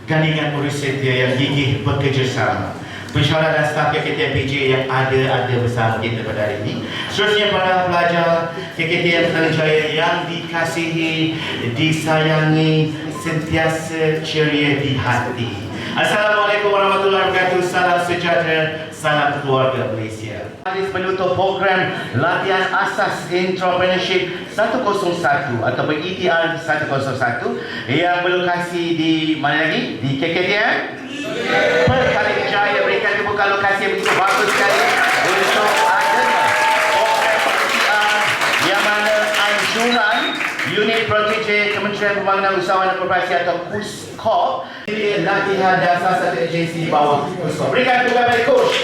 gandingan urusan dia yang gigih bekerjasama. Pensyarah dan staf KKTM PJ yang ada bersama kita pada hari ini. Seterusnya para pelajar KKTM Petaling yang dikasihi, disayangi, sentiasa ceria di hati. Assalamualaikum warahmatullahi wabarakatuh. Salam sejahtera, salam keluarga Malaysia. Hadis penutup program latihan asas entrepreneurship 101 ataupun ETR 101 yang berlokasi di mana lagi? Di KKTM Petaling Jaya. Berikan kebukaan lokasi yang begitu bagus sekali untuk adanya program ETR yang mana anjuran Unit Protege Kementerian Pembangunan Usahawan dan Koperasi atau KUSKOP ini latihan dan salah satu agensi di bawah KUSKOP. Berikan kebukaan bagi Coach.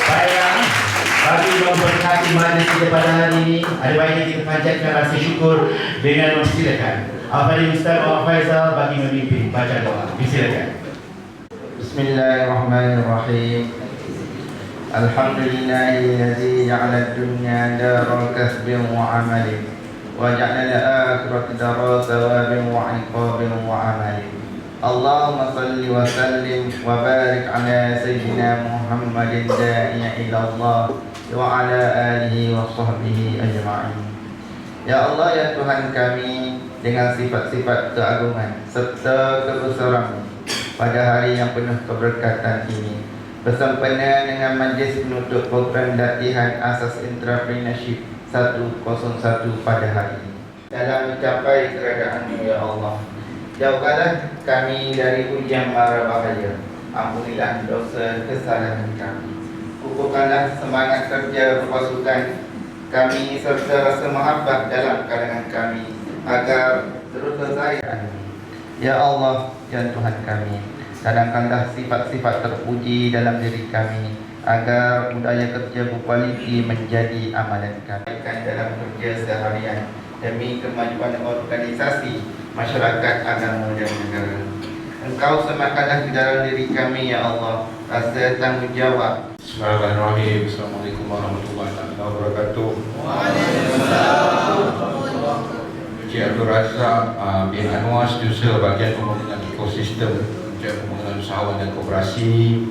Baiklah, bagi memberkati majlis kita pada hari ini, ada baiknya kita panjatkan rasa syukur dengan mempersilakan Al-Fadhil Ustaz Muhammad Faizal bagi memimpin baca doa. Silakan. Bismillahirrahmanirrahim. Alhamdulillahilladzi ja'ala ad-dunya dara kasbin wa 'amalin wa ja'ala al-akhirata dara thawabin wa 'iqabin wa 'amalin. Allahumma salli wa sallim wa barik ala sayyidina Muhammadin da'iya ila Allah wa ala alihi wa sahbihi ajma'in. Ya Allah, ya Tuhan kami, dengan sifat-sifat keagungan serta kebesaran pada hari yang penuh keberkatan ini, bersempena dengan majlis penutup program latihan asas entrepreneurship 101 pada hari ini, dalam mencapai keredaan-Mu ya Allah, jauhkanlah kami dari ujian mara bahaya, ampunilah dosa kesalahan kami, kukuhkanlah semangat kerja berpasukan kami serta rasa mahabbah dalam kalangan kami agar terus selesai. Ya Allah, ya Tuhan kami, kadangkanlah sifat-sifat terpuji dalam diri kami agar budaya kerja berkualiti menjadi amalan kami dalam kerja seharian demi kemajuan organisasi, masyarakat, agama dan negara. Engkau sematkanlah di dalam diri kami ya Allah rasa tanggungjawab. Bismillahirrahmanirrahim. Assalamualaikum warahmatullahi wabarakatuh. Waalaikumsalam. Encik Abdul Razak bin Anwar, Setiausaha Bahagian Pembangunan Ekosistem Kementerian Pembangunan Usahawan dan Koperasi,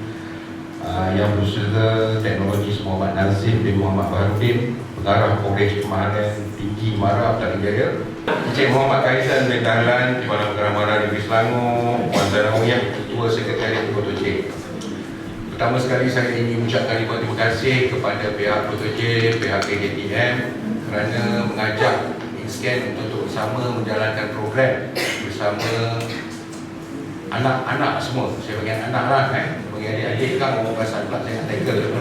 Yang Berusaha Teknologi Muhammad Nazim bin Muhammad Baharudin, Pengarah Kolej Kemahiran Tinggi MARA Petaling Jaya, Encik Muhammad Kaizan bin Dahlan, Kepala Negara MARA Negeri Selangor, Puan Zanawiyah, Ketua Sekretariat Protege. Pertama sekali saya ingin mengucapkan terima kasih kepada pihak Protege, pihak KKTM kerana mengajak INSCAN untuk bersama menjalankan program bersama anak-anak semua. Saya panggil anak lah bagi adik-adik kan orang pasal pula saya nak tackle.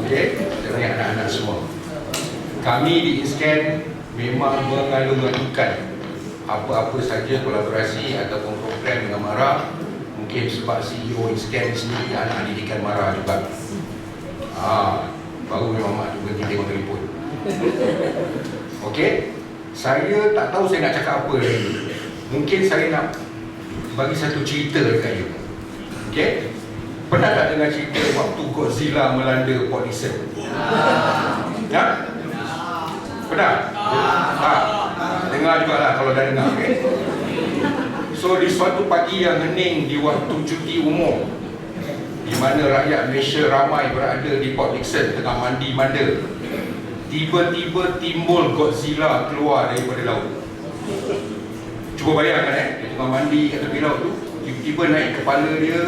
Okey, saya panggil anak-anak semua. Kami di INSCAN memang mengalu-alukan apa-apa saja kolaborasi ataupun program dengan MARA. Mungkin sebab CEO INSCAN sendiri anak didikan MARA juga. Baru memang mak tu berhenti tengok telefon. Okey, saya tak tahu saya nak cakap apa lagi. Mungkin saya nak bagi satu cerita dekat you. Okey, pernah tak dengar cerita waktu Godzilla melanda Port Dickson? Ya? Pernah? Dengar jugalah kalau dah dengar. Okay? So di suatu pagi yang hening di waktu cuti umur, di mana rakyat Malaysia ramai berada di Port Dickson tengah mandi manda, tiba-tiba timbul Godzilla keluar daripada laut. Cuba bayangkan dia tengah mandi kat tepi laut tu, tiba-tiba naik kepala dia,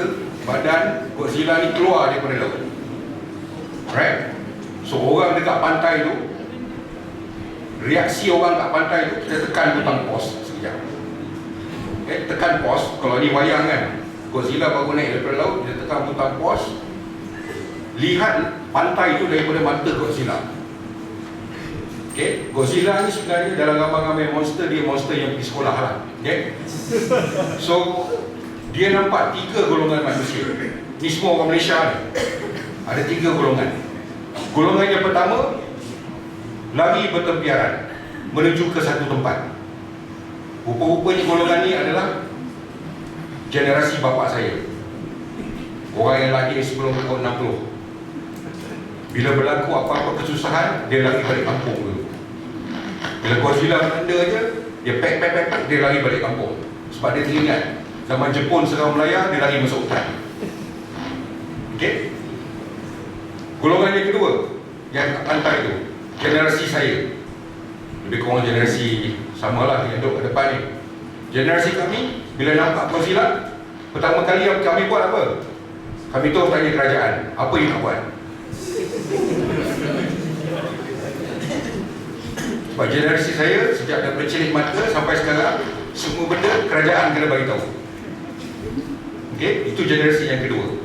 badan Godzilla ni keluar daripada laut. Right? So orang dekat pantai tu, reaksi orang kat pantai tu, kita tekan butang pause sekejap. Tekan pause. Kalau ni wayang kan, Godzilla baru naik daripada laut, dia tekan butang pause, lihat pantai tu daripada mata Godzilla. Okay? Godzilla ni sebenarnya dalam gambar-gambar monster, dia monster yang pergi sekolah lah. Okay? So dia nampak tiga golongan manusia. Ni semua orang Malaysia ni. Ada tiga golongan. Golongan yang pertama, lari bertempiaran menuju ke satu tempat. Rupa-rupanya golongan ni adalah generasi bapa saya, orang yang lahir sebelum tahun 60. Bila berlaku apa-apa kesusahan, dia lari balik kampung dulu. Bila Godzilla melanda je, dia pack, dia lari balik kampung. Sebab dia teringat zaman Jepun serang Melaya, dia lari masuk hutan. Okey? Golongan yang kedua yang kat pantai tu, generasi saya, lebih kurang generasi samalah yang duduk ke depan ni. Generasi kami bila nampak Godzilla, pertama kali yang kami buat apa? Kami tu tanya kerajaan, apa yang nak buat? Sebab generasi saya sejak daripada cilik mata sampai sekarang, semua benda kerajaan kena bagi tahu. Okey, itu generasi yang kedua.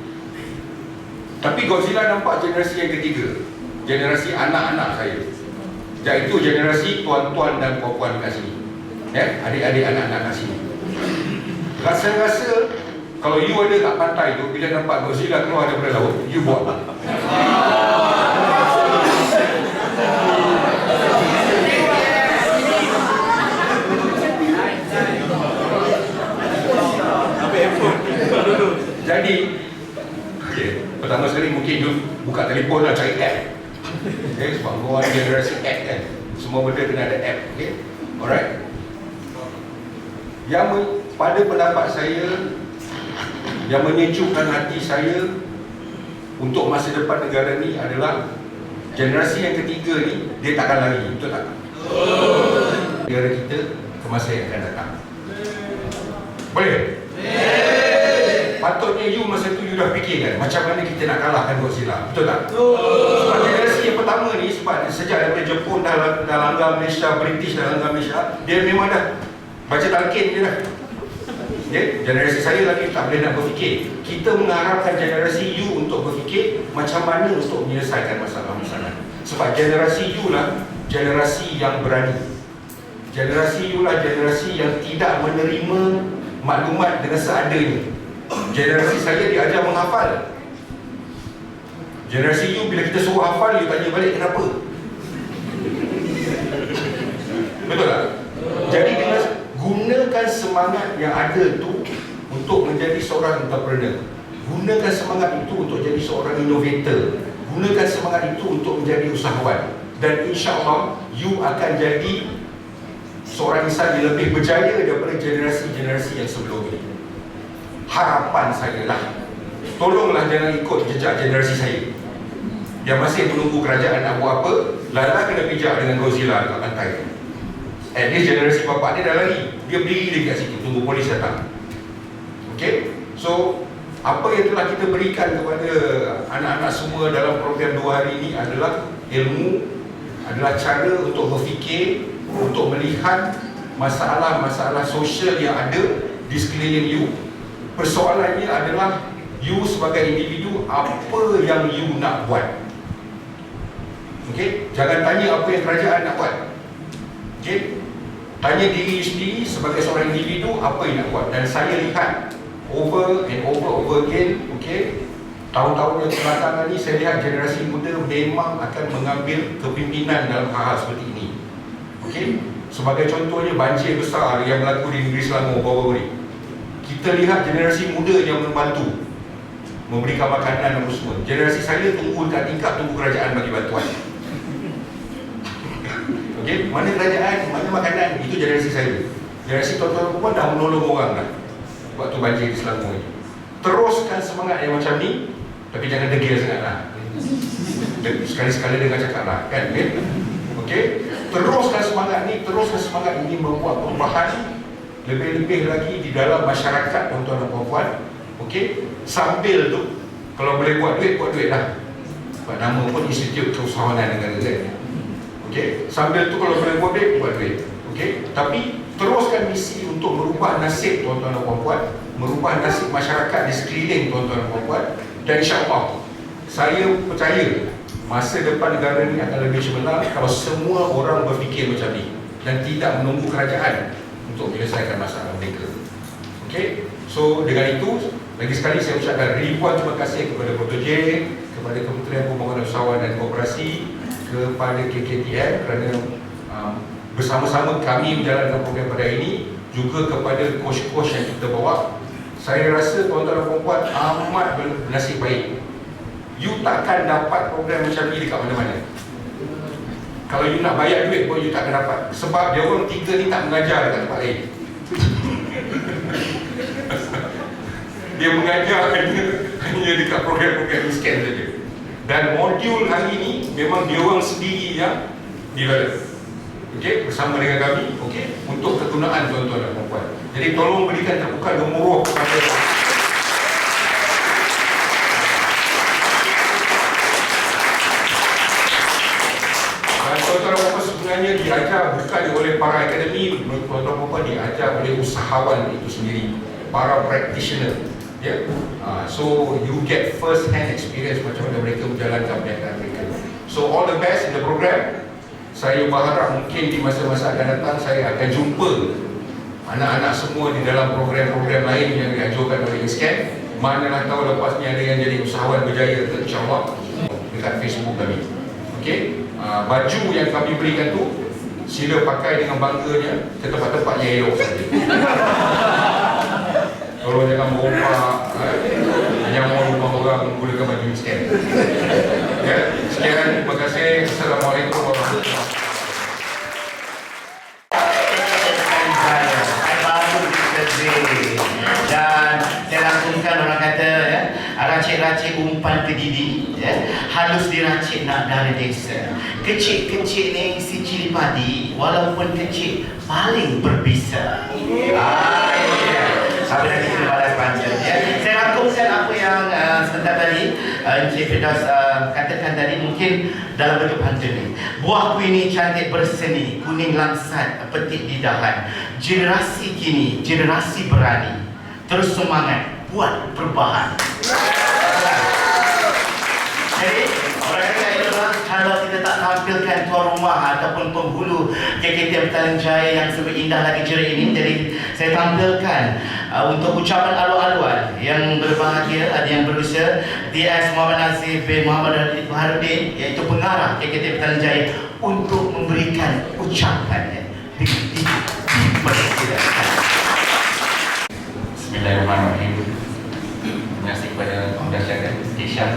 Tapi Godzilla nampak generasi yang ketiga, generasi anak-anak saya. Iaitu generasi tuan-tuan dan puan-puan kat sini, ya, adik-adik anak-anak kat sini. Rasa-rasa kalau you ada kat pantai tu, bila nampak Godzilla keluar daripada laut, you buat apa? Jadi, okay, pertama sekali mungkin you buka telefon lah, cari app. Okay, sebab korang generasi app kan, semua benda kena ada app. Okay, alright. Pada pendapat saya, yang menyejukkan hati saya untuk masa depan negara ni adalah generasi yang ketiga ni, dia takkan lari, betul tak? Negara kita ke masa yang akan datang. Boleh? Patutnya you masa tu you dah fikir kan, macam mana kita nak kalahkan Godzilla, betul tak? Sebab generasi yang pertama ni, sebab sejak daripada Jepun dah langgar Malaysia, British dah langgar Malaysia, dia memang dah baca talqin je dah. Okay? Generasi saya lagi tak boleh nak berfikir. Kita mengharapkan generasi you untuk berfikir macam mana untuk menyelesaikan masalah-masalah. Sebab generasi you lah generasi yang berani. Generasi you lah generasi yang tidak menerima maklumat dengan seadanya. Generasi saya diajar menghafal. Generasi you bila kita suruh hafal, you tanya balik kenapa. Betul tak? Jadi dengan gunakan semangat yang ada tu untuk menjadi seorang entrepreneur. Gunakan semangat itu untuk jadi seorang innovator. Gunakan semangat itu untuk menjadi usahawan. Dan insya-Allah you akan jadi seorang insan yang lebih berjaya daripada generasi-generasi yang sebelum ini. Harapan saya lah, tolonglah jangan ikut jejak generasi saya yang masih menunggu kerajaan nak buat apa, lala kena pijak dengan Godzilla dekat pantai. At least generasi bapak dia dah lari, dia berdiri dekat situ tunggu polis datang. Okay, so apa yang telah kita berikan kepada anak-anak semua dalam program 2 hari ini adalah ilmu, adalah cara untuk berfikir, untuk melihat masalah-masalah sosial yang ada di sekeliling you. Persoalannya adalah you sebagai individu, apa yang you nak buat. Okay, jangan tanya apa yang kerajaan nak buat. Okay, tanya diri sendiri sebagai seorang individu, apa yang nak buat. Dan saya lihat over and over again, okay, tahun-tahun yang belakangan ni saya lihat generasi muda memang akan mengambil kepimpinan dalam hal-hal seperti ini. Okay, sebagai contohnya banjir besar yang berlaku di negeri Selangor baru-baru ni, kita lihat generasi muda yang membantu memberikan makanan dan semua. Generasi saya tunggu dekat tingkap, tunggu kerajaan bagi bantuan. Okay, mana kerajaan, mana makanan, itu generasi saya. Generasi tuan-tuan perempuan dah menolong orang dah waktu banjir di Selangor ini. Teruskan semangat yang macam ni, tapi jangan degil sangat lah. Sekali-sekala dengan cakap lah, kan? Okay, teruskan semangat ni membuat perubahan lebih-lebih lagi di dalam masyarakat tuan-tuan dan puan-puan. Okay, sambil tu kalau boleh buat duit lah. Sebab nama pun Institut Keusahawanan Negara kan. Okay, sambil tu kalau boleh buat duit. Okay, tapi teruskan misi untuk merubah nasib tuan-tuan dan puan-puan, merubah nasib masyarakat di sekeliling tuan-tuan dan puan-puan. Dan insya-Allah saya percaya masa depan negara ni akan lebih cemerlang kalau semua orang berfikir macam ni dan tidak menunggu kerajaan untuk menyelesaikan masalah mereka. Okay, so dengan itu lagi sekali saya ucapkan ribuan terima kasih kepada Dr. J, kepada Kementerian Pembangunan Usahawan dan Koperasi, kepada KKTM kerana bersama-sama kami menjalankan program pada ini, juga kepada coach-coach yang kita bawa. Saya rasa tuan-tuan dan puan-puan amat bernasib baik. You takkan dapat program macam ni dekat mana-mana. Kalau you nak bayar duit pun you takkan dapat. Sebab dia orang tiga ni tak mengajar dekat tempat lain. Dia mengajar hanya dekat program-program miskin saja. Dan modul hari ini memang dia orang sendiri yang develop. Okey, bersama dengan kami, okey, untuk kegunaan tuan-tuan dan puan-puan. Jadi tolong berikan terbuka gemuruh kepada tuan-tuan dan puan-puan. Sebenarnya diajar bukan oleh para akademi, tuan-tuan dan puan-puan diajar oleh usahawan itu sendiri, para practitioner. Yeah. So you get first hand experience macam mana mereka menjalankan perniagaan mereka. So all the best in the program. Saya berharap mungkin di masa-masa akan datang saya akan jumpa anak-anak semua di dalam program-program lain yang diajukan oleh ISKAN. Manalah tahu lepas ni ada yang jadi usahawan berjaya, insya-Allah, dekat Facebook kami. Okey, baju yang kami berikan tu sila pakai dengan bangganya ke tempat-tempat yang elok saja. Kalau jangan merompak, yang mau rumah orang menggunakan baju ISKAN. Ya, sekian, terima kasih. Assalamualaikum warahmatullahi wabarakatuh. Dan saya langsungkan orang kata ya, racik-racik umpan kedidi ya, halus diracik nak dari desa. Kecil-kecil ni si cili padi, walaupun kecil paling berbisa. Sampai nanti kita balas panjang ya. Saya rangkumkan apa yang sebentar tadi Encik Firdaus katakan tadi, mungkin dalam bentuk pantun ni. Buah kuih cantik berseni, kuning langsat, petik di dahan. Generasi kini, generasi berani, terus semangat buat perubahan. Jadi orang kata itulah, kalau kita tak tampilkan tuan rumah ataupun penghulu KKTM Petaling Jaya yang sebegini indah lagi ceria ini, jadi saya tampilkan untuk ucapan alu-aluan yang berbahagia, ada yang berusaha TS Muhammad Nazif bin Muhammad Baharudin, iaitu pengarah KKTM Petaling Jaya, untuk memberikan ucapannya. Dipersilakan. Bismillahirrahmanirrahim. Terima kasih kepada Dr. Kishan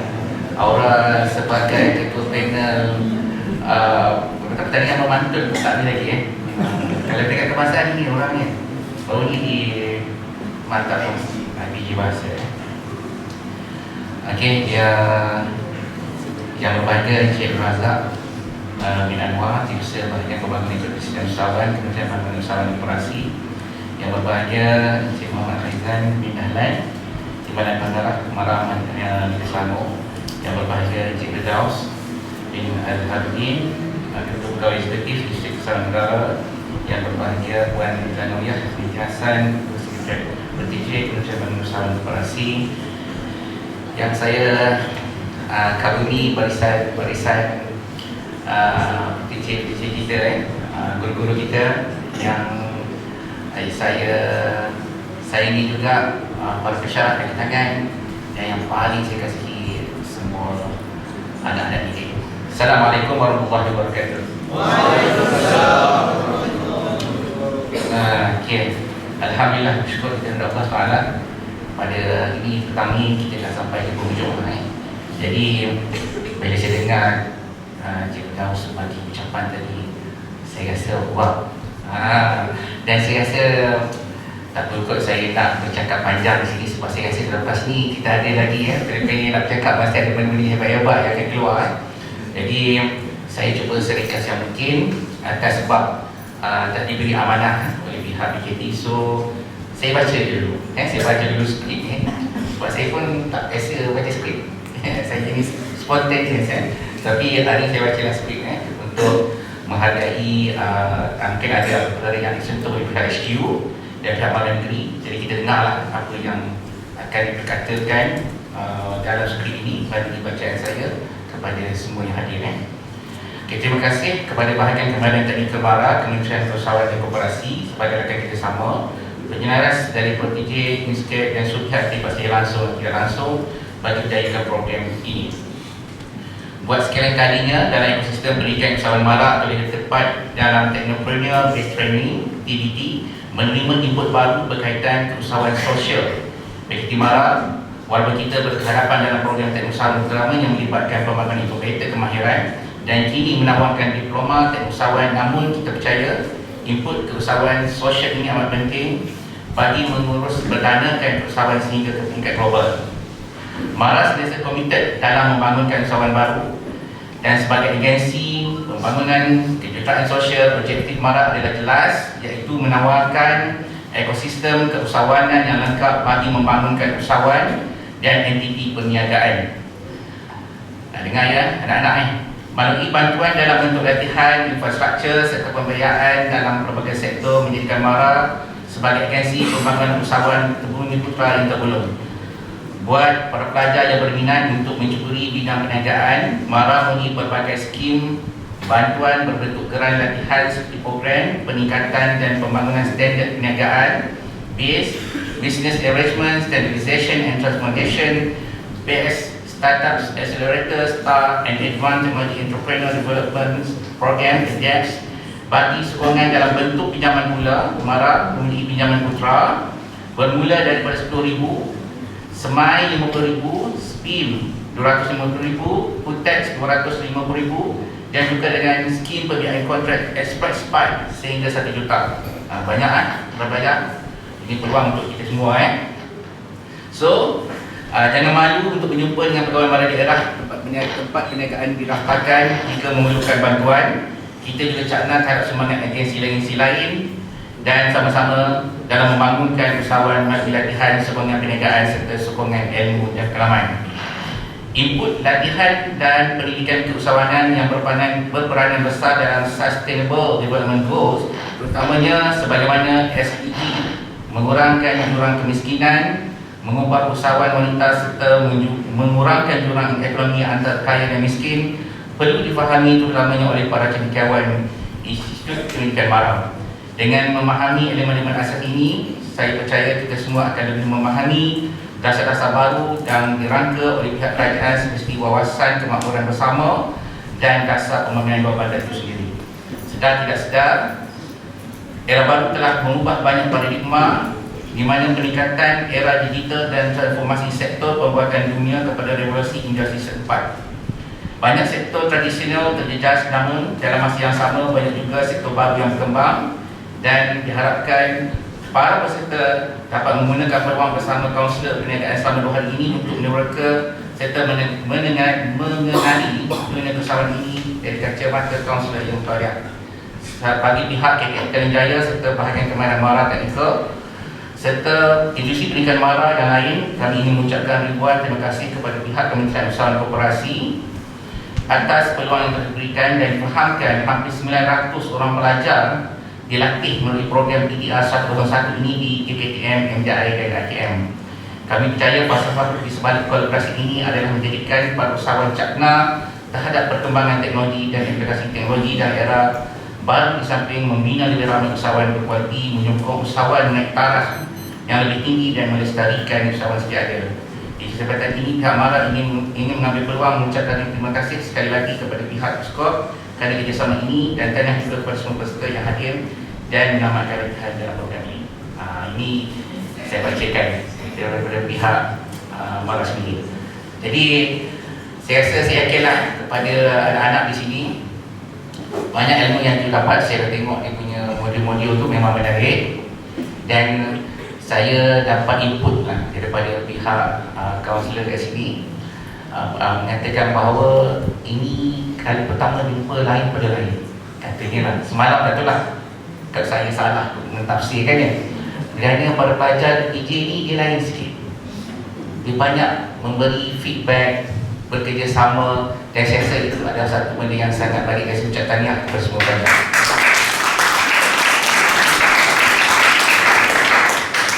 Aura sebagai ketua panel pertandingan memantun tak ada lagi kalau dekat kemasan ni orangnya baru ni di mantap biji bahasa. Okey, yang berbahagia Encik Razak bin Anwar, Timsel Bahagian Pembangunan Ekonomi dan Usahawan Kementerian Pembangunan Usahawan dan Koperasi. Yang berbahagia Encik Muhammad Faizan bin Ahlan, Timbalan Pengarah Kemarahan Selangor. Yang berbahagia Encik Firdaus bin Al-Habibin, Ketua Pegawai Eksekutif Distrik Kesaran Negara. Yang berbahagia Puan Zanuriyah binti Hassan, Sekretariat Bertijik Kementerian Pembangunan Usahawan dan Koperasi. Yang saya kagumi barisan PTJ kita, guru-guru kita yang saya ini juga para pesyarah kaki tangan yang paling saya kasihi semua anak-anak didik. Assalamualaikum warahmatullahi wabarakatuh. Waalaikumsalam. Okay. Alhamdulillah, bersyukur kita kepada Allah Taala. Pada ini petang ni kita dah sampai ke penghujung. Jadi bila saya dengar Encik Firdaus bagi ucapan tadi, saya rasa wah. Dan saya rasa tak perlu kot saya nak bercakap panjang di sini, sebab saya rasa selepas ni kita ada lagi pengen nak bercakap, pasti ada benda-benda hebat-hebat yang akan keluar. Jadi saya cuba seringkas yang mungkin atas sebab tak diberi amanah oleh pihak BKT. So saya baca dulu, saya baca dulu skrip sebab saya pun tak biasa baca skrip. Saya jenis spontaneous tapi hari saya bacalah skrip untuk menghargai mungkin ada perkara yang disentuh oleh pihak HQ dan pihak Perdana Negeri. Jadi kita dengarlah apa yang akan diperkatakan dalam skrip ini bagi bacaan saya kepada semua yang hadir. Okay, terima kasih kepada bahagian Kemahiran Teknik Kebara, Kementerian Usahawan dan Koperasi sebagai rakan kerjasama, penyenaras dari PTJ, ISKAN dan Subhat terlibat secara langsung dan tidak langsung bagi menjayakan program ini. Buat sekalian kalinya dalam ekosistem pendidikan usahawan marak atau lebih tepat dalam Technopreneur Based Training TBT menerima input baru berkaitan keusahawan sosial. BKT Marak, walaupun kita berharapan dalam program teknik usahawan utama yang melibatkan pembangunan integrated kemahiran dan kini menawarkan diploma teknik usahawan, namun kita percaya input keusahawan sosial ini amat penting bagi mengurus berdanakan usahawan sehingga ke tingkat global. MARA sentiasa komited dalam membangunkan usahawan baru, dan sebagai agensi pembangunan kejutaan sosial, objektif MARA adalah jelas, iaitu menawarkan ekosistem keusahawanan yang lengkap bagi membangunkan usahawan dan entiti perniagaan. Dengar ya anak-anak melalui bantuan dalam bentuk latihan, infrastruktur serta pembiayaan dalam pelbagai sektor menjadikan MARA sebagai agensi pembangunan usahawan Bumi Putra yang tergolong. Buat para pelajar yang berminat untuk mencuburi bidang perniagaan, MARA mempunyai berbagai skim bantuan berbentuk geran latihan seperti program peningkatan dan pembangunan standard perniagaan, BASE, Business Arrangement, Standardization and Transformation, BS, Startups Accelerator, STAR, and Advanced Technology Entrepreneur Development Program, ADEPS. Bagi sokongan dalam bentuk pinjaman mula, MARA memiliki pinjaman putra bermula daripada RM10,000, SMAI RM50,000, SPIM RM250,000, PUTEX RM250,000, dan juga dengan skim pembiayaan kontrak Express Pipe sehingga RM1 juta. Banyak kan? Banyak. Ini peluang untuk kita semua So, jangan malu untuk berjumpa dengan pegawai MARA daerah, tempat perniagaan diraftakan jika memerlukan bantuan. Kita juga cakna terhadap semangat agensi lain dan sama-sama dalam membangunkan usahawan melalui latihan, sokongan perniagaan serta sokongan ilmu dan pengalaman. Input latihan dan pendidikan keusahawanan yang berperanan besar dalam Sustainable Development Goals, terutamanya sebagaimana SDG, mengurangkan jurang kemiskinan, mengubah usahawan wanita serta mengurangkan jurang ekonomi antara kaya dan miskin, perlu difahami terutamanya oleh para cendekiawan Institut Pendidikan MARA. Dengan memahami elemen-elemen asas ini, saya percaya kita semua akan lebih memahami dasar-dasar baru yang dirangka oleh pihak kerajaan seperti wawasan kemakmuran bersama dan dasar pembangunan luar bandar itu sendiri. Sedar tidak sedar, era baru telah mengubah banyak paradigma di mana peningkatan era digital dan transformasi sektor pembuatan dunia kepada revolusi industri keempat. Banyak sektor tradisional terjejas, namun dalam masa yang sama banyak juga sektor baru yang berkembang, dan diharapkan para peserta dapat menggunakan peluang bersama kaunselor perniagaan selama 2 hari ini untuk menerka serta mengenali dunia keusahawan ini dari kacamata kaunselor yang bertarian. Bagi pihak KKM Petaling Jaya serta bahagian kemahiran MARA Teknikal serta industri pendidikan MARA yang lain, kami ingin mengucapkan ribuan terima kasih kepada pihak Kementerian Usaha dan Koperasi atas peluang yang diberikan dan difahamkan hampir 900 orang pelajar dilatih melalui program PDR 101 ini di KKTM, MJI dan ATM. Kami percaya falsafah di sebalik kolaborasi ini adalah menjadikan para usahawan cakna terhadap perkembangan teknologi dan implikasi teknologi dalam era baru, di samping membina lebih ramai usahawan berkualiti, menyokong usahawan naik taraf yang lebih tinggi dan melestarikan usahawan sedia ada. Di kesempatan ini, pihak MARA ingin mengambil peluang mengucapkan terima kasih sekali lagi kepada pihak Skop kerana kerjasama ini, dan tahniah juga kepada semua peserta yang hadir dan mengamalkan latihan dalam program ini. Ini saya bacakan daripada pihak MARA sendiri. Jadi saya rasa, saya yakinlah kepada anak-anak di sini banyak ilmu yang didapat. Saya tengok dia punya modul-modul tu memang menarik, dan saya dapat input lah daripada pihak kaunselor kat sini, mengatakan bahawa ini kali pertama jumpa lain pada lain. Katanya lah, semalam dah tu lah kalau saya salah mentafsirkannya, kerana para pelajar PJ ni dia lain sikit. Dia banyak memberi feedback, bekerjasama, dan saya rasa itu adalah satu benda yang sangat baik. Saya ucap tahniah kepada semua pelajar.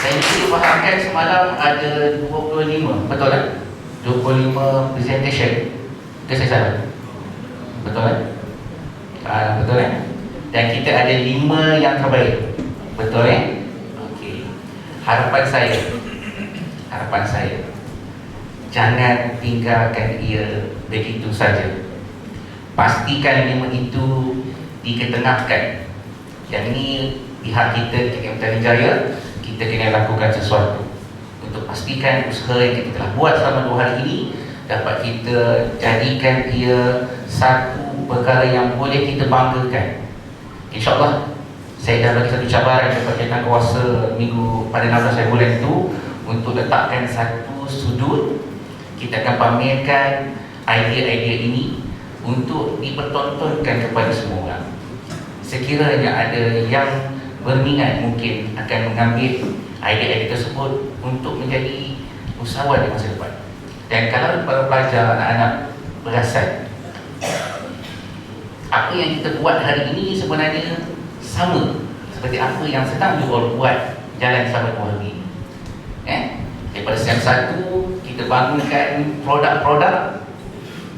Saya difahamkan semalam ada 25, betul tak? 25 presentation. Ke saya salah? Betul kan? Betul kan? Dan kita ada 5 yang terbaik. Betul kan? Okey. Harapan saya, jangan tinggalkan ia begitu saja. Pastikan 5 itu diketengahkan. Yang ini pihak kita KKM Petaling Jaya, kita kena lakukan sesuatu untuk pastikan usaha yang kita telah buat selama 2 hari ini dapat kita jadikan ia satu perkara yang boleh kita banggakan. InsyaAllah Saya dah bagi satu cabaran kepada Yang Kuasa minggu pada 16 bulan itu untuk letakkan satu sudut. Kita akan pamerkan idea-idea ini untuk dipertontonkan kepada semua orang. Sekiranya ada yang berminat mungkin akan mengambil idea-idea tersebut untuk menjadi usahawan di masa depan. Dan kalau para pelajar, anak-anak perasan apa yang kita buat hari ini sebenarnya sama seperti apa yang sedang dibuat jalan sama hari ini. Daripada yang satu kita bangunkan produk-produk,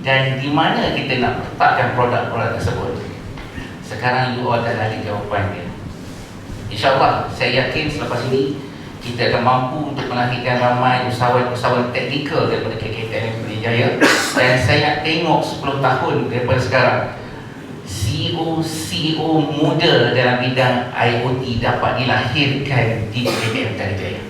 dan di mana kita nak letakkan produk-produk tersebut. Sekarang you all dah ada jawapan dia. InsyaAllah saya yakin selepas ini kita akan mampu untuk melahirkan ramai usahawan-usahawan teknikal daripada KKTN Jaya. Dan saya nak tengok 10 tahun daripada sekarang CEO muda dalam bidang IoT dapat dilahirkan di KKTN Jaya.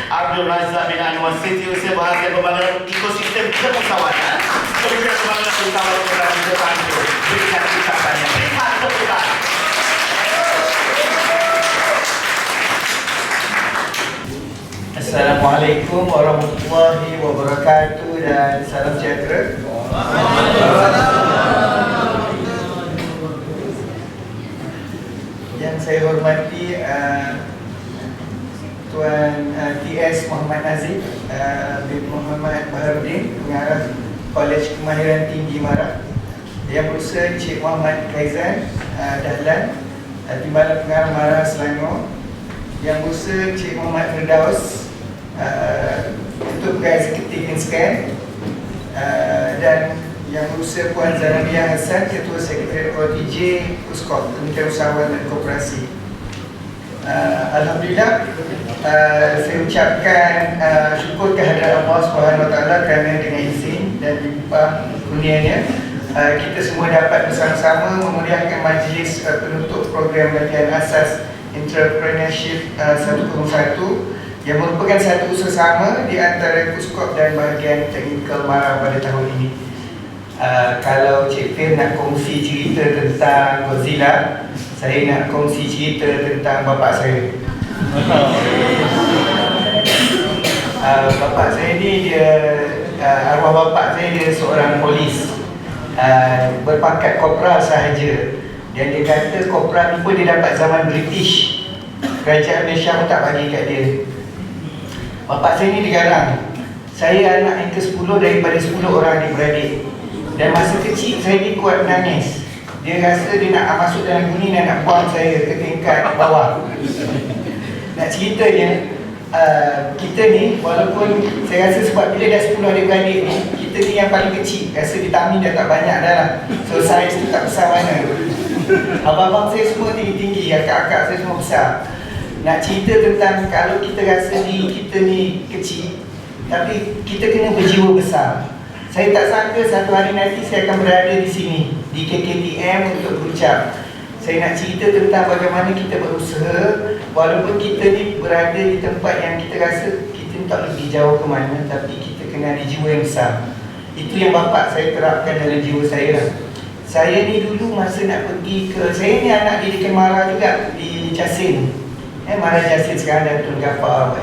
Abdul Razak bin Anwar Siti usia bahagian pembangunan ekosistem keusahawanan. Kementerian Pembangunan Usahawan Koperasi Terbantu berikan ucapan yang berhak tepukan. Assalamualaikum warahmatullahi wabarakatuh dan salam sejahtera. Yang saya hormati Tuan TS Muhammad Nazif bin Muhammad Baharudin, pengarah Kolej Kemahiran Tinggi Mara. Yang berusaha Encik Muhammad Kaizan Dahlan, Timbalan Pengarah Mara Selangor. Yang berusaha Encik Muhammad Firdaus, Ketua Pegawai Eksekutif Inscan, dan yang berusaha Puan Zanabia Hassan, Ketua Sekretariat OTJ USKOP, Kementerian Usahawan dan Koperasi. Alhamdulillah, saya ucapkan syukur kehadirat Allah SWT kerana dengan izin dan limpah kurnianya kita semua dapat bersama-sama memuliakan majlis penutup program latihan asas Entrepreneurship 101 yang merupakan satu usaha di antara USKOP dan bahagian teknikal Mara pada tahun ini. Kalau Cik Fir nak kongsi cerita tentang Godzilla, saya nak kongsi cerita tentang bapa saya. Bapa saya ni dia arwah bapa saya dia seorang polis, berpangkat korporal sahaja. Dan dia kata korporal ni pun dia dapat zaman British. Kerajaan Malaysia pun tak bagi kat dia. Bapa saya ni digarang. Saya anak yang ke-10 daripada 10 orang adik-beradik. Dan masa kecil saya ni kuat menangis. Dia rasa dia nak masuk dalam bunyi dan nak buang saya ke tingkat bawah. Nak ceritanya, kita ni walaupun saya rasa sebab bila dah 10 adik-beradik ni, kita ni yang paling kecil. Rasa vitamin dah tak banyak dah lah. So saiz tu tak besar mana. Abang-abang saya semua tinggi-tinggi, akak-akak saya semua besar. Nak cerita tentang kalau kita rasa diri kita ni kecil, tapi kita kena berjiwa besar. Saya tak sangka satu hari nanti saya akan berada di sini, di KKTM untuk berucap. Saya nak cerita tentang bagaimana kita berusaha, walaupun kita ni berada di tempat yang kita rasa kita tak lebih jauh ke mana, tapi kita kena ada jiwa yang besar. Itu yang bapa saya terapkan dalam jiwa saya lah. Saya ni dulu masa nak pergi ke, saya ni anak didikan Mara juga di Jasin. Mara Jasin sekarang dah Tun Gafar,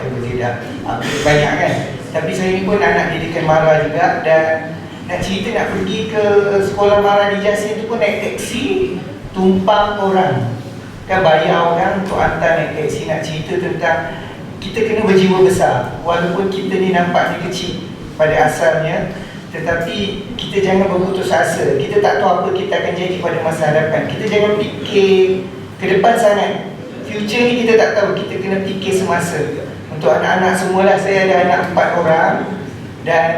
banyak kan. Tapi saya ni pun anak didikan Mara juga. Dan nak cerita nak pergi ke sekolah Mara di Jasin tu pun naik teksi, tumpang orang. Kan bayar orang untuk hantar naik teksi. Nak cerita tentang kita kena berjiwa besar. Walaupun kita ni nampaknya kecil pada asalnya, tetapi kita jangan berputus asa. Kita tak tahu apa kita akan jadi pada masa hadapan. Kita jangan fikir ke depan sangat. Future ni kita tak tahu, kita kena fikir semasa. Untuk anak-anak semualah, saya ada anak 4 orang dan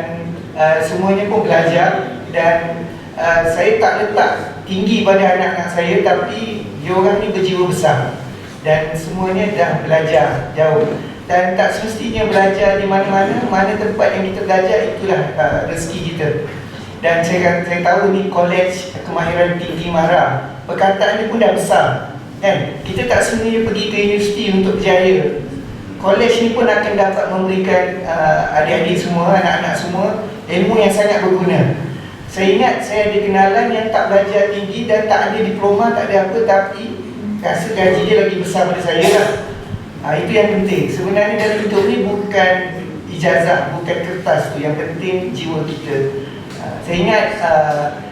semuanya pun belajar. Dan saya tak letak tinggi pada anak-anak saya, tapi diorang ni berjiwa besar dan semuanya dah belajar jauh. Dan tak semestinya belajar di mana-mana, mana tempat yang kita belajar itulah rezeki kita. Dan saya tahu ni Kolej Kemahiran Tinggi Mara, perkataannya pun dah besar kan. Kita tak sebenarnya pergi ke universiti untuk berjaya. Kolej ni pun akan dapat memberikan adik-adik semua, anak-anak semua ilmu yang sangat berguna. Saya ingat saya ada kenalan yang tak belajar tinggi dan tak ada diploma, tak ada apa, tapi rasa gaji dia lagi besar daripada saya lah. Itu yang penting. Sebenarnya dalam hidup ni bukan ijazah, bukan kertas tu, yang penting jiwa kita. Saya ingat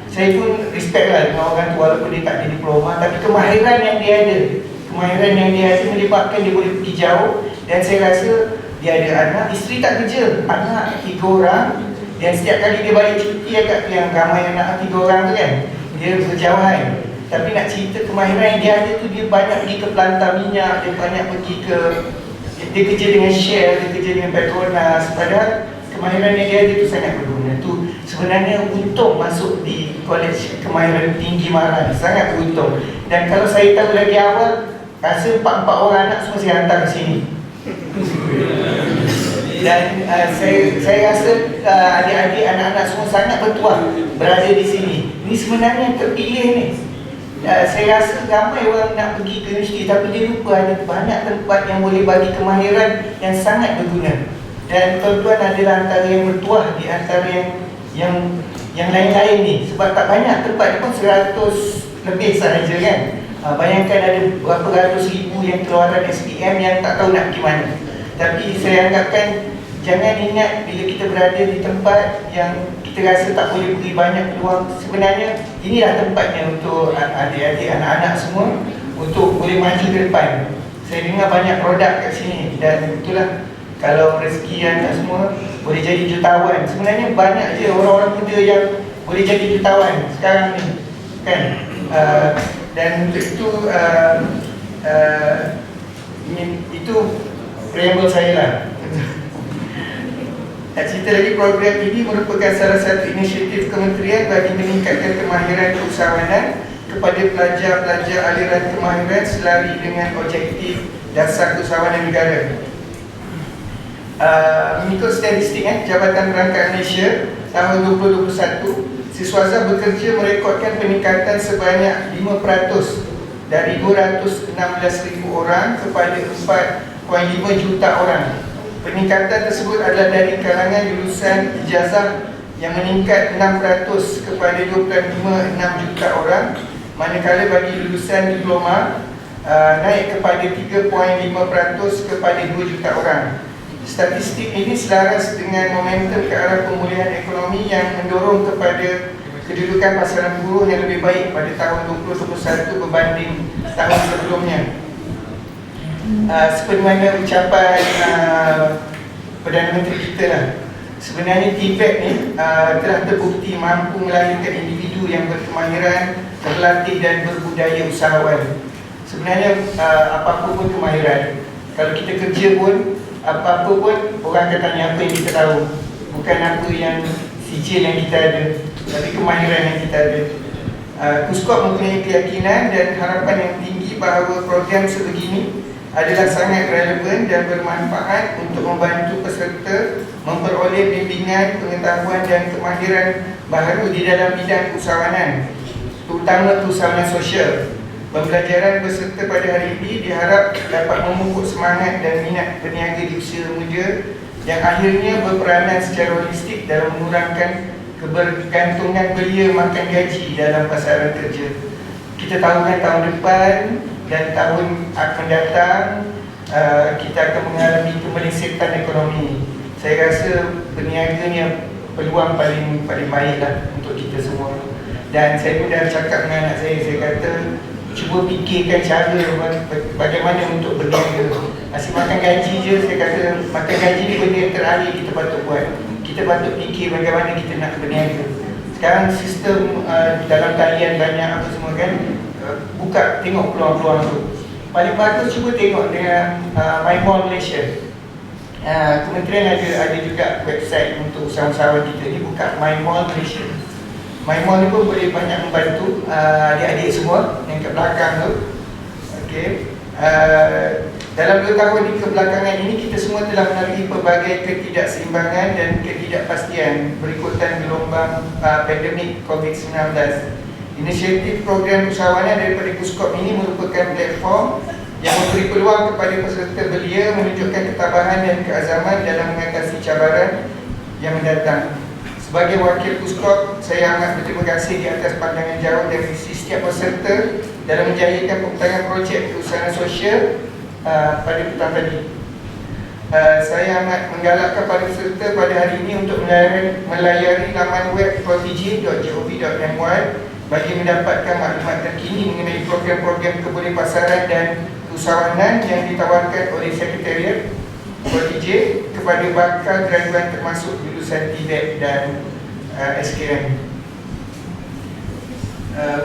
saya pun respect lah dengan orang tu, walaupun dia tak ada diploma, tapi kemahiran yang dia ada, kemahiran yang dia ada menyebabkan dia boleh pergi jauh. Dan saya rasa dia ada anak, isteri tak kerja, anak 3 orang. Dan setiap kali dia balik cuti agak yang ramai anak 3 orang tu kan, dia berjauhan. Tapi nak cerita kemahiran yang dia ada tu, dia banyak pergi ke pelantar minyak, dia banyak pergi ke, dia kerja dengan Shell, dia kerja dengan Petronas. Padahal kemahiran yang dia ada tu sangat berguna. Tu sebenarnya untung masuk di Kolej Kemahiran Tinggi Maran, sangat beruntung. Dan kalau saya tahu lagi awal, rasa 4 orang anak semua saya hantar ke sini. Dan saya rasa adik-adik, anak-anak semua sangat bertuah berada di sini. Ini sebenarnya terpilih ni. Saya rasa ramai orang nak pergi ke universiti, tapi dia lupa ada banyak tempat yang boleh bagi kemahiran yang sangat berguna. Dan tuan-tuan adalah antara yang bertuah di antara yang lain-lain ni. Sebab tak banyak tempat, dia pun 100 lebih sahaja kan. Bayangkan ada berapa ratus ribu yang keluaran SPM yang tak tahu nak pergi mana. Tapi saya anggapkan, jangan ingat bila kita berada di tempat yang kita rasa tak boleh beri banyak peluang. Sebenarnya inilah tempatnya untuk adik-adik, anak-anak semua untuk boleh maju ke depan. Saya dengar banyak produk kat sini, dan itulah kalau rezeki anak semua boleh jadi jutawan. Sebenarnya banyak je orang-orang muda yang boleh jadi jutawan sekarang ni kan. Dan untuk itu itu preamble saya lah. Nak cerita lagi, program ini merupakan salah satu inisiatif kementerian bagi meningkatkan kemahiran keusahawanan kepada pelajar-pelajar aliran kemahiran selari dengan objektif dasar keusahawanan negara. Mengikut statistik Jabatan Perangkat Malaysia tahun 2021, siswaza bekerja merekodkan peningkatan sebanyak 5% dari 216,000 orang kepada 4.5 juta orang. Peningkatan tersebut adalah dari kalangan lulusan ijazah yang meningkat 6% kepada 2.56 juta orang, manakala bagi lulusan diploma naik kepada 3.5% kepada 2 juta orang. Statistik ini selaras dengan momentum ke arah pemulihan ekonomi yang mendorong kepada kedudukan pasaran buruh yang lebih baik pada tahun 2021 berbanding tahun sebelumnya. Seperti mana ucapan Perdana Menteri kita lah, sebenarnya TVET ni telah terbukti mampu melahirkan individu yang berkemahiran, terlatih dan berbudaya usahawan. Sebenarnya apa-apa pun kemahiran, kalau kita kerja pun, apa-apa pun orang akan tanya apa yang kita tahu, bukan apa yang sijil yang kita ada, tapi kemahiran yang kita ada. KUSKOP mempunyai keyakinan dan harapan yang tinggi bahawa program sebegini adalah sangat relevan dan bermanfaat untuk membantu peserta memperoleh bimbingan, pengetahuan dan kemahiran baharu di dalam bidang keusahawanan, terutama keusahawanan sosial. Pembelajaran peserta pada hari ini diharap dapat memupuk semangat dan minat berniaga di usia muda yang akhirnya berperanan secara holistik dalam mengurangkan kebergantungan belia makan gaji dalam pasaran kerja. Kita tahu kan tahun depan dan tahun akan datang kita akan mengalami kemelesetan ekonomi. Saya rasa berniaga ni peluang paling baik lah untuk kita semua. Dan saya pun dah cakap dengan anak saya kata cuba fikirkan cara bagaimana untuk berniaga. Asyik makan gaji je, saya kata makan gaji ni benda yang terakhir kita patut buat. Kita patut fikir bagaimana kita nak berniaga. Sekarang sistem dalam talian banyak apa semua kan, buka, tengok peluang-peluang tu. Paling bagus cuba tengok dengan My Mall Malaysia. Kementerian ada juga website untuk usahawan kita ni, buka My Mall Malaysia. My Mall ni pun boleh banyak membantu adik-adik semua yang kat belakang tu. Okay. Dalam 2 tahun di kebelakangan ini, kita semua telah melalui pelbagai ketidakseimbangan dan ketidakpastian berikutan gelombang pandemik COVID-19. Inisiatif program usahawanan daripada KUSKOP ini merupakan platform yang memberi peluang kepada peserta belia menunjukkan ketabahan dan keazaman dalam mengatasi cabaran yang mendatang. Sebagai wakil Puskop, saya amat berterima kasih di atas pandangan jawab dari setiap peserta dalam menjayakan pemutaran projek keusahaan sosial pada petang tadi. Saya amat menggalakkan para peserta pada hari ini untuk melayari laman web protj.gov.my bagi mendapatkan maklumat terkini mengenai program-program kebolehpasaran dan keusahawanan yang ditawarkan oleh Sekretariat Protj kepada bakal graduan termasuk lulusan TVET dan SKM.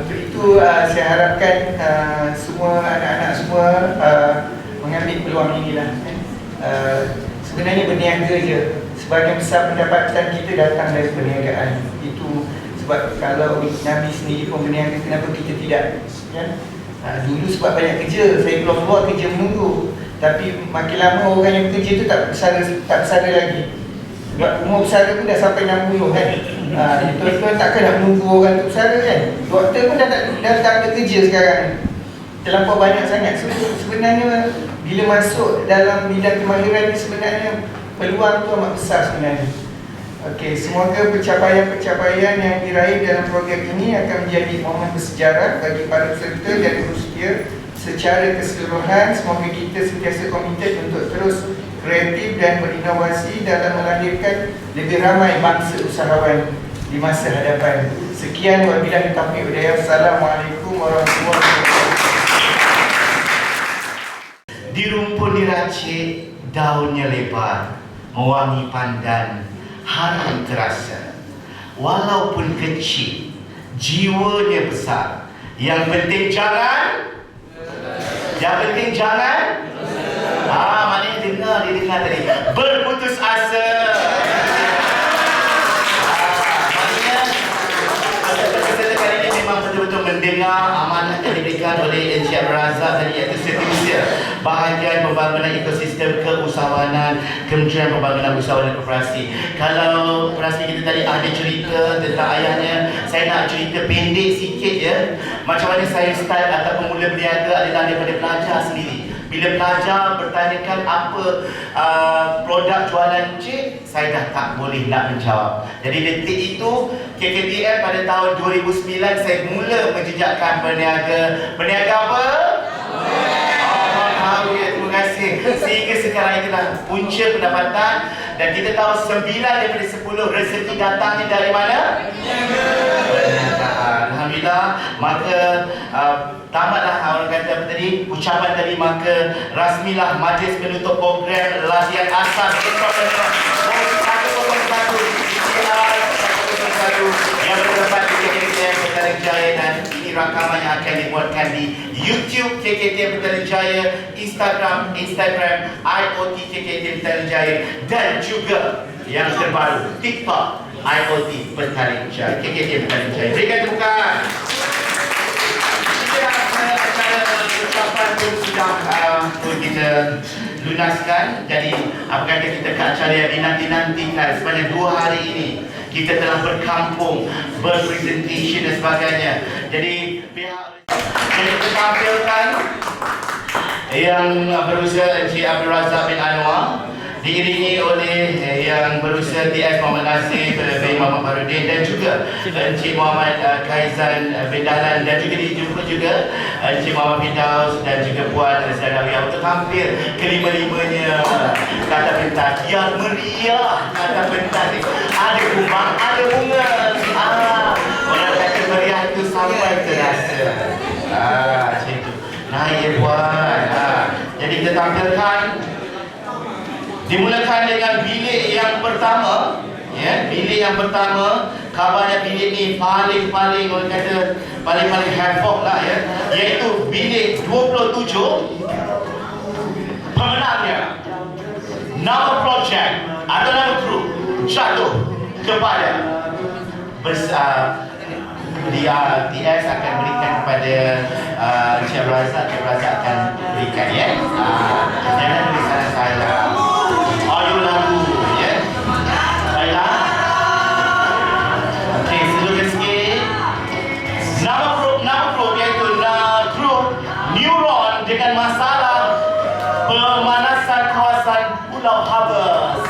Untuk itu saya harapkan semua anak-anak semua mengambil peluang inilah. Sebenarnya berniaga je. Sebahagian besar pendapatan kita datang dari perniagaan. Itu sebab kalau Nabi sendiri pun berniaga, kenapa kita tidak? Ya? Dulu sebab banyak kerja, saya belum keluar kerja menunggu. Tapi makin lama orang yang bekerja tu tak bersara lagi. Sebab umur bersara pun dah sampai 60 kan. Tuan-tuan takkan nak menunggu orang tu bersara kan. Doktor pun dah tak ada kerja sekarang. Terlampau banyak sangat. So, sebenarnya bila masuk dalam bidang kemahiran ni, sebenarnya peluang tu amat besar sebenarnya. Okey, semoga pencapaian-pencapaian yang diraih dalam program ini akan menjadi momen bersejarah bagi para peserta dan perusaha secara keseluruhan. Semoga kita sentiasa komited untuk terus kreatif dan berinovasi dalam melahirkan lebih ramai bangsa usahawan di masa hadapan. Sekian, wabillahi taufiq wal hidayah. Assalamualaikum warahmatullahi wabarakatuh. Di rumpun diracik, daunnya lebar, mewangi pandan, harum terasa. Walaupun kecil, jiwanya besar. Yang penting jangan. Maknanya dia dengar tadi. Berputus asa. Maknanya peserta kali ini memang betul-betul mendengar amanah yang diberikan oleh Encik Abdul Razak tadi, iaitu seterusnya bahagian pembangunan ekosistem keusahawanan Kementerian Pembangunan Usahawan dan Koperasi. Kalau koperasi kita tadi ada cerita tentang ayahnya, saya nak cerita pendek sikit ya. Macam mana saya start ataupun mula berniaga adalah daripada pelajar sendiri. Bila pelajar bertanyakan apa produk jualan Encik, saya dah tak boleh nak menjawab. Jadi detik itu KKTM pada tahun 2009 saya mula menjejakkan berniaga. Berniaga apa? Terima kasih. Sehingga sekarang itulah punca pendapatan. Dan kita tahu 9 daripada 10 rezeki datangnya dari mana? Alhamdulillah. Maka tamatlah orang kata apa tadi, ucapan tadi, maka rasmilah majlis penutup program latihan asas yang bertempat di KKTM Petaling Jaya, dan ini rakaman yang akan dibuatkan di YouTube KKTM Petaling Jaya, Instagram IoT KKTM Petaling Jaya, dan juga yang terbaru TikTok IoT Petaling Jaya, KKTM Petaling Jaya. Berikan tepukan. Ucapan pun sudah kita lunaskan. Jadi apa kata kita ke acara yang dinanti-nantikan sepanjang 2 hari ini. Kita telah berkampung, berpresentation dan sebagainya. Jadi pihak yang kita tampilkan yang berusaha Encik Abdul Razak bin Anwar, diiringi oleh yang berusaha TS Muhammad Nasif bin Muhammad Farudin, dan juga Encik Muhammad Kaizan bin Dahlan, dan juga dijumpa juga Encik Muhammad Firdaus dan juga Puan Zadawi yang untuk hampir kelima-limanya kata pentas yang meriah. Kata pentas ni ada kumbang, ada bunga. Orang kata meriah itu sampai terasa. Macam itu. Naik Puan. Jadi kita tampilkan. Dimulakan dengan bilik yang pertama, ya, bilik yang pertama. Kabarnya bilik ni paling orang kata paling havoc lah ya, iaitu bilik 27. Pemenangnya, nama projek atau nama grup jatuh kepada TS akan berikan kepada Encik Razak. Encik Razak akan berikan ya. Jangan tulis salah saya. Audio lagu ya. Baiklah. Okey, silakan sikit. Nama grup iaitu grup Neuron dengan masalah pemanasan kawasan Pulau Habas.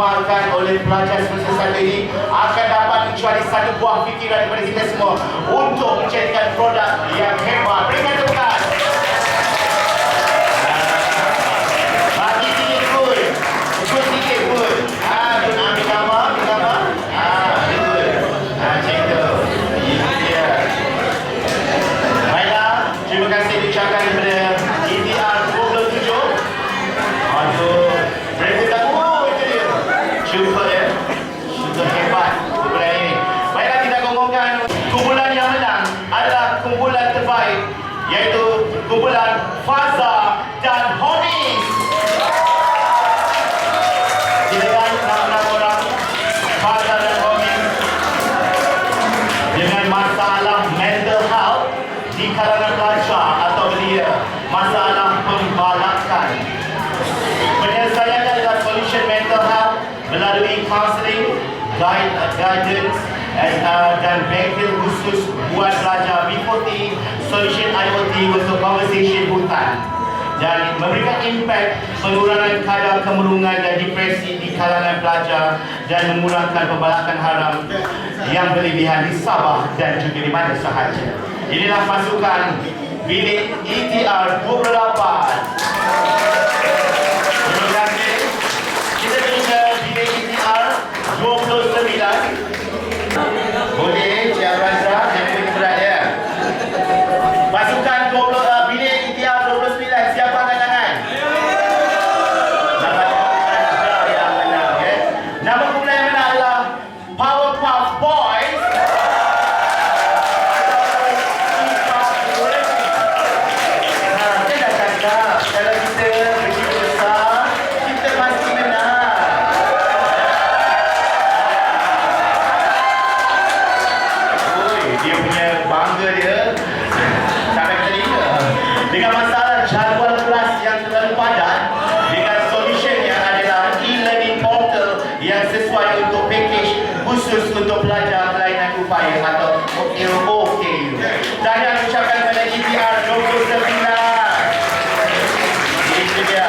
diamalkan oleh pelajar semasa satu ini akan dapat mencari satu buah fikiran kepada kita semua untuk menjadikan produk yang hebat. Berikan tepukan. Bagi sikit pun. Ikut sikit pun. Ambil gambar. Good. Macam itu. Ya. Baiklah, terima kasih diucapkan kepada ETR 27. Aduh, mereka tak itu dia. Cuba ya. Sudah hebat kumpulan ini. Baiklah, kita umumkan kumpulan yang menang adalah kumpulan terbaik, iaitu kumpulan Faza dan Honis. Silakan nama-nama orang Faza dan Honis dengan masalah mental health di kalangan pelajar atau belia masalah pembalakan. Penyelesaiannya adalah solution mental health melalui counselling, guidance dan bengkel khusus buat pelajar B40, solution IoT untuk conversation hutan, dan memberikan impak pengurangan kadar kemurungan dan depresi di kalangan pelajar dan mengurangkan pembalakan haram yang berlebihan di Sabah dan juga di mana sahaja. Inilah pasukan bilik ETR 28. Terima kasih. Kita pergi ke bilik ETR 29. Boleh, Cik Razra, yang lebih berat ya. Pasukan bilik ETR 29, siapa angkat tangan? Yang menang, ya. Nama kumpulan yang menang adalah Powerpuff Boys. Saya dah cakap, kalau kita begitu besar, kita pasti menang. Dia punya bangga dia sampai ke telinga. Dengan masalah jadual kelas yang terlalu padat, dengan solutionnya adalah e-learning portal yang sesuai untuk package khusus untuk pelajar kelainan upaya atau OKU. Tahniah ucapkan kepada ETR 29. Itu dia.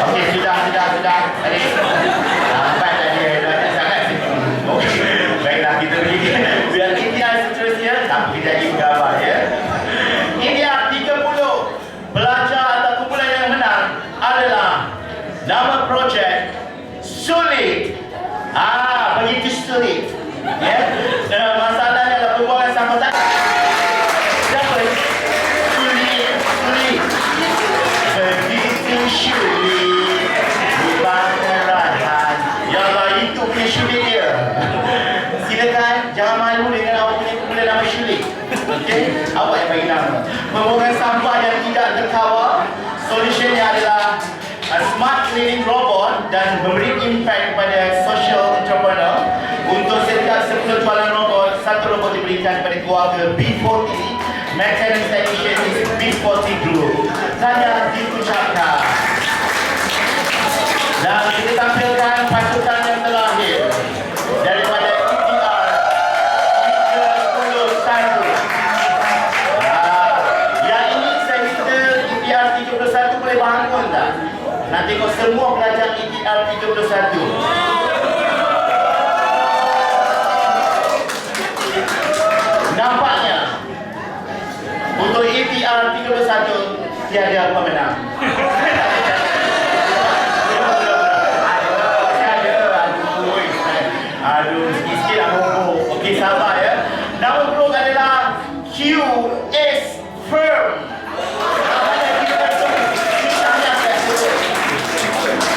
Okey, sudah. Tadi lambat tadi dah sangat. Okey. Baiklah, kita pergi biar ETR seterusnya tak pergi jadi gambar ya. ETR 30 pelajar atau kumpulan yang menang adalah nama projek Sulit. Begitu sulit. Ya. Masalahnya adalah pembuangan sampah tak. Siapa? Sulit. Begitu sulit. Bukan kerahan. Ya Allah, itu punya sulit dia. Silakan, jangan malu dengan awak punya kumpulan nama Syulik. Okey, awak yang bagi nama. Pembuangan sampah yang tidak terkawal, solutionnya adalah smart cleaning robot dan memberi impact kepada social entrepreneur. Untuk setiap 10 jualan robot, satu robot diberikan kepada keluarga B40. Maintenance technician is B40 Group. Saya diucapkan. Dan kita tampilkan pasukan yang terakhir daripada ETR 31. Yang ini saya minta ETR 31 boleh bangun tak? Nak tengok semua pelajar ETR 31. Nampaknya untuk ETR 31 tiada pemenang. Aduh, sikit-sikit lah hobo. Okey, sabar ya. Nama grup adalah QS Firm.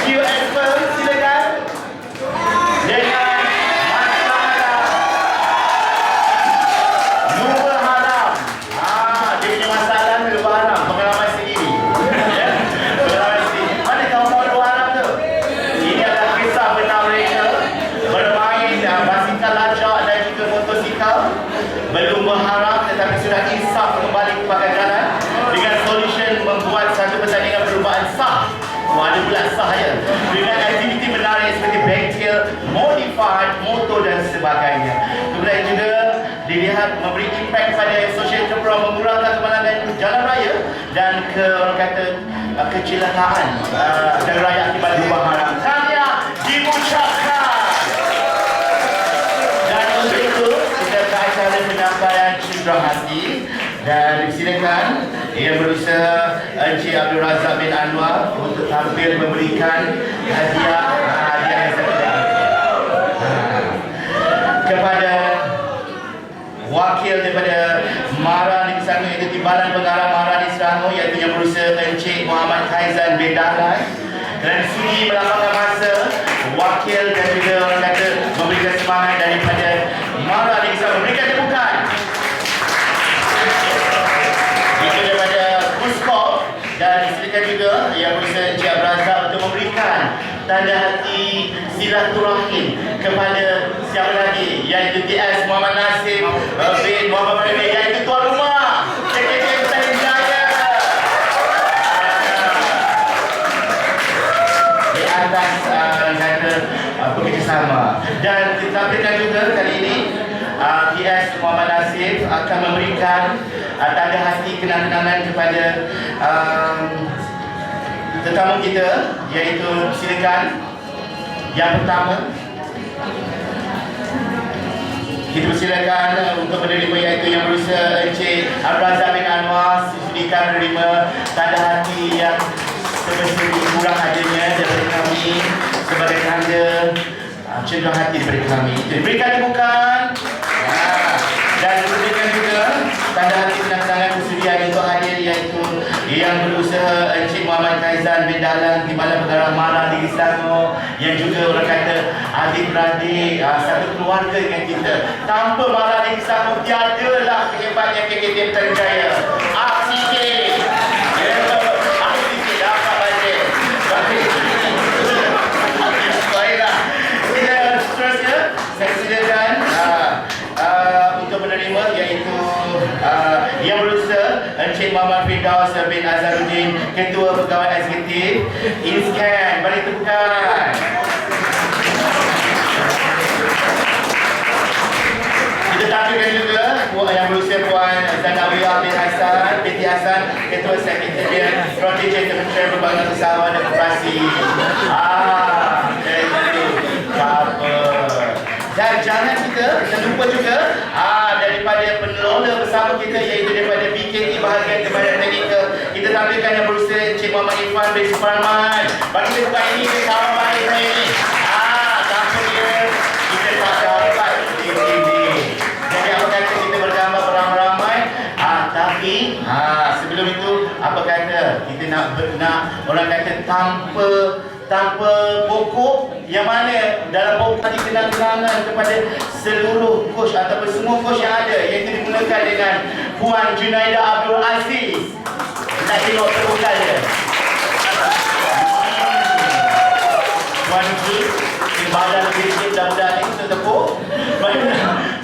QS Firm, silakan. Dengan masalah lupa haram. Dia punya masalah lupa haram. Pengalaman sendiri. Ya, pengalaman sendiri. Mana kamu tahu lupa haram tu? Ini adalah kisah benar mereka bermain basikal lacak dan juga motosikal. Belum berharap tetapi sudah insaf kembali ke pakai jalan dengan solution membuat satu pertandingan perlumbaan sah. Ada pula sah ya. Dengan aktiviti menarik seperti bengkel, modified, motor dan sebagainya. Kemudian juga dilihat memberi impact kepada social entrepreneur, mengurangkan kemalangan jalan raya dan orang kata kecelakaan dan raya akibat lubang haram. Tahniah diucapkan. Dan untuk itu kita ke acara penyampaian cendera hati dan silakan yang berusaha Encik Abdul Razak bin Anwar untuk tampil memberikan hadiah yang saya kepada wakil daripada Mara di Selangor, iaitu Timbalan Pengarah Mara di Selangor, iaitu yang berusaha Encik Muhammad Khaizan bin Dahlan, dan sudi melapangkan masa wakil dan juga orang kata memberikan semangat daripada Mara di Selangor. Berikan tepukan. Itu daripada Kuskop, dan silakan juga yang berusaha Encik Abdul Razak untuk memberikan tanda hati silaturahim kepada siapa lagi, iaitu DS Muhammad Nasib bin Muhammad Fahmi, iaitu tuan rumah KKTM Sahin Jaya di atas kata bekerjasama. Dan ditampilkan juga kali ini DS Muhammad Nasib akan memberikan tanda hati kenang-kenangan kepada tetamu kita, iaitu silakan yang pertama kita persilakan untuk menerima, iaitu yang berusaha Encik Abdul Razak bin Anwar sudikan menerima tanda hati yang sebesar kurang adanya daripada kami sebagai tanda cendera hati daripada kami. Diberikan tepukan. Dan diberikan juga tanda hati kenang-kenangan kesediaan untuk hadir, iaitu yang berusaha Encik Muhammad Khaizan bin Dahlan, Timbalan Pengarah Mara di Selangor, yang juga orang kata adik-beradik satu keluarga dengan kita. Tanpa Mara di Selangor tiadalah kehebatnya KKTM Sahin Jaya. Sikit. Sikit dapat baca. Baiklah. Kita seterusnya saya silakan untuk menerima, iaitu yang berusaha Encik Muhammad Firdaus bin Azharuddin, Ketua Pegawai Eksekutif InsCan. Beri tepukan. Kita tampilkan juga yang berusaha Puan Zanawiyah bin Hassan binti Hassan, Ketua Sekretariat Strategi Kementerian Pembangunan Usahawan dan Koperasi. Dan jangan kita lupa juga daripada pengelola bersama kita, iaitu daripada BKT bahagian Kebahagiaan Teknikal. Kita tampilkan yang berusaha Encik Muhammad Irfan bin Suparman. Bagi kita ini dia kawan baik saya ni. Tanpa dia kita tak dapat ini. Jadi apa kata kita bergambar beramai-ramai, tapi sebelum itu apa kata kita nak orang kata tanpa pokok, yang mana dalam pokok tadi kenang-kenangan kepada seluruh coach ataupun semua coach yang ada, iaitu dimulakan dengan Puan Junaidah Abdul Aziz. Nak tengok tepukan dia. Puan Ju, badan lebih sikit mudah-mudahan ni kita tepuk.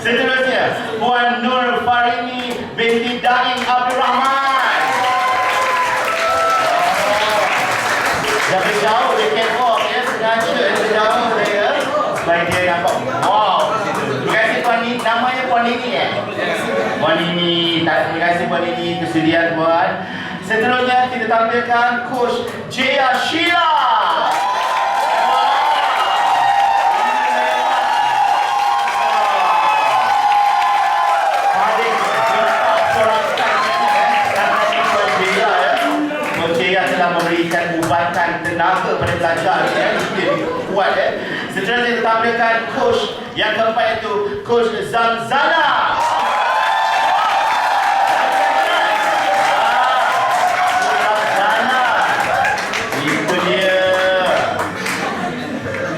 Seterusnya Puan Nur Farini binti Daim Abdul Rahman. Dari jauh dia catwalk ya, sengaja dari jauh dia supaya dia nampak wow. Terima kasih Puan Nini, namanya Puan Nini Puan Nini, terima kasih Puan Nini kesediaan Puan. Seterusnya kita tampilkan Coach Jaya Sheila. Memberikan ubatan tenaga pada pelajar kuat Seterusnya kita tampilkan coach yang keempat, iaitu Coach Zamzana. Itu dia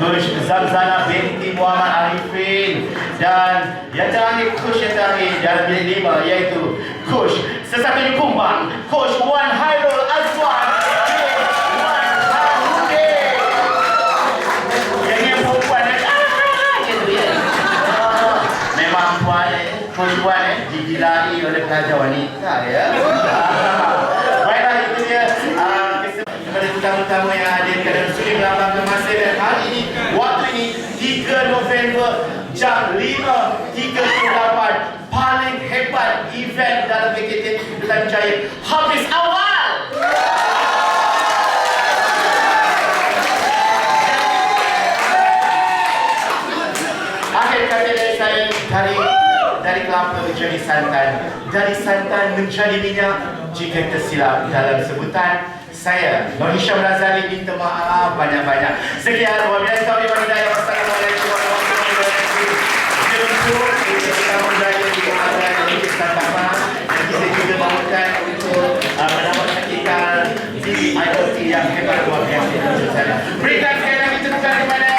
Coach Zamzana binti Muhammad Arifin. Dan yang terakhir, coach yang terakhir dalam bilik 5, iaitu Coach Sesatunya Kumbang, Coach Wan Hairul Azwan. Coach Wan didilai oleh pelajar wanita ya. Baiklah, itu dia kepada tetamu-tetamu yang hadir kerana sudi melambangkan masa, dan hari ini waktu ini 3 November jam 5.38 paling hebat event dalam KKTM Sahin Jaya habis awal. dari kelapa menjadi santan, dari santan menjadi minyak. Jika tersilap dalam sebutan, saya Nur Hisham Razali minta maaf banyak-banyak. Sekian, wabillahi taufiq wal hidayah. Wassalamualaikum warahmatullahi wabarakatuh. Jemput kita mendaya di Al-Quran dan kita tambah, dan kita juga mahukan untuk menamatkan kita di IoT yang hebat luar biasa. Berikan sekali lagi tepuk tangan kepada